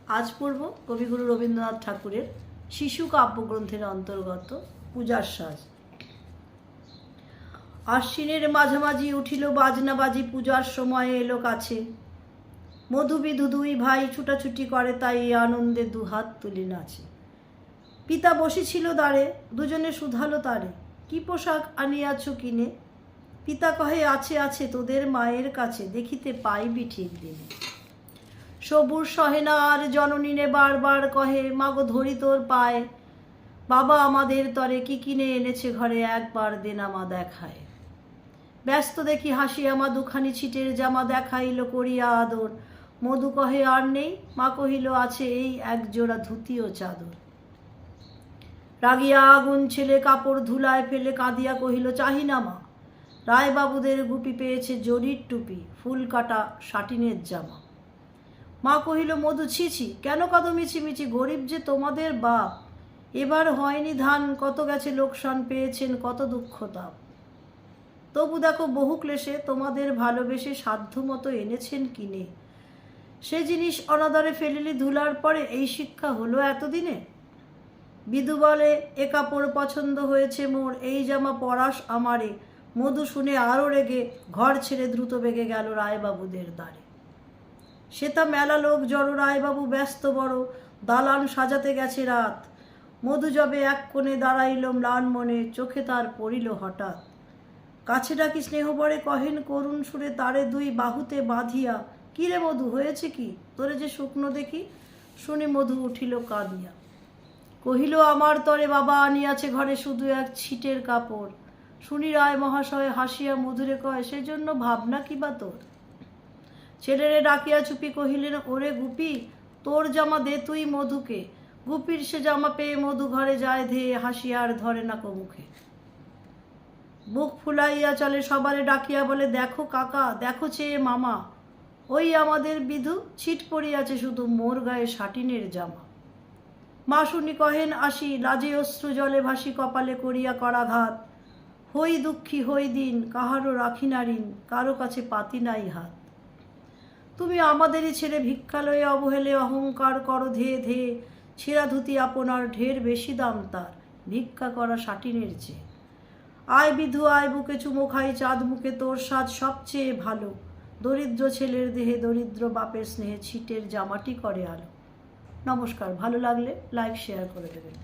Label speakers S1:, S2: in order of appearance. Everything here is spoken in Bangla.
S1: আজ পড়ব কবিগুরু রবীন্দ্রনাথ ঠাকুরের শিশু কাব্যগ্রন্থের অন্তর্গত পূজার সাজ। আশ্বিনের মাঝামাঝি উঠিল বাজনাবাজি, পূজার সময় এলো কাছে। মধুবিধু দুই ভাই ছুটাছুটি করে, তাই আনন্দে দুহাত তুলে নাচে। পিতা বসেছিল দ্বারে, দুজনে শুধালো তারে, কি পোশাক আনিয়াছ কিনে? পিতা কহে, আছে আছে তোদের মায়ের কাছে, দেখিতে পাইবি ঠিক দিনে। সবুর সহে না আর জননীনে বারবার কহে, মাগো ধরি তোর পায়ে। বাবা আমাদের তরে কি কিনে এনেছে ঘরে, একবার দেনামা দেখায়। ব্যস্ত দেখি হাসিয়া মা দুখানি ছিটের জামা দেখাইল করিয়া আদর। মধু কহে আর নেই, মা কহিল আছে এই এক জোড়া ধুতি ও চাদর। রাগিয়া আগুন ছেলে কাপড় ধুলায় ফেলে কাঁদিয়া কহিল, চাহি না মা। রায়বাবুদের গুপি পেয়েছে জরির টুপি, ফুল কাটা সাটিনের জামা। মা কহিল, মধু ছিছি, কেন কত মিছিমিছি, গরিব যে তোমাদের বাপ। এবার হয়নি ধান, কত গেছে লোকসান, পেয়েছেন কত দুঃখ তাপ। তবু দেখো বহু ক্লেশে তোমাদের ভালোবেসে সাধ্যমতো এনেছেন কিনে। সে জিনিস অনাদরে ফেলিলি ধুলার পরে, এই শিক্ষা হলো এতদিনে। বিধু বলে, এ কাপড় পছন্দ হয়েছে মোর, এই জামা পরাস আমারে। মধু শুনে আরও রেগে ঘর ছেড়ে দ্রুত বেগে গেল রায়বাবুদের দ্বারে। সেটা মেলা লোক জড়ো, রায়বাবু ব্যস্ত বড়, দালান সাজাতে গেছে রাত। মধু যবে এক কোণে দাঁড়াইল ম্লান মনে, চোখে তার পড়িল হঠাৎ। কাছে ডাকি স্নেহবরে কহেন করুণ সুরে তারে দুই বাহুতে বাঁধিয়া, কি রে মধু হয়েছে কি, তোরে যে শুকনো দেখি। শুনে মধু উঠিল কাঁদিয়া, কহিল আমার তরে বাবা আনিয়াছে ঘরে শুধু এক ছিটের কাপড়। শুনি রায় মহাশয় হাসিয়া মধুরে কয়, সেজন্য ভাবনা কি বা তোর। ছেলেরে ডাকিয়া চুপি কহিলেন, ওরে গুপি, তোর জামা দে তুই মধুকে। গুপির সে জামা পেয়ে মধু ঘরে যায় ধেয়ে, হাসিয়া আর ধরে না মুখে। বুক ফুলাইয়া চলে সবারে ডাকিয়া বলে, দেখো কাকা, দেখো চেয়ে মামা, ওই আমাদের বিধু ছিট পড়িয়াছে শুধু মোর গায়ে সাটিনের জামা। মা শুনি কহেন আসি, লাজে অশ্রু জলে ভাসি, কপালে করিয়া করাঘাত। হই দুঃখী হই দিন, কাহারও রাখি না ঋণ, কারো কাছে পাতি নাই হাত। তুমি আমাদেরই ছেড়ে ভিক্ষা লয়ে অবহেলে অহংকার করো ধেয়ে ধেয়ে। ছেঁড়া ধুতি আপনার ঢের বেশি দাম তার, ভিক্ষা করা সাটিনের চেয়ে। আয় বিধু আয়, বুকে চুমো খাই চাঁদ মুখে, তোর সাজ সবচেয়ে ভালো। দরিদ্র ছেলের দেহে দরিদ্র বাপের স্নেহে ছিটের জামাটি করে আলো। নমস্কার, ভালো লাগলে লাইক শেয়ার করে দেবেন।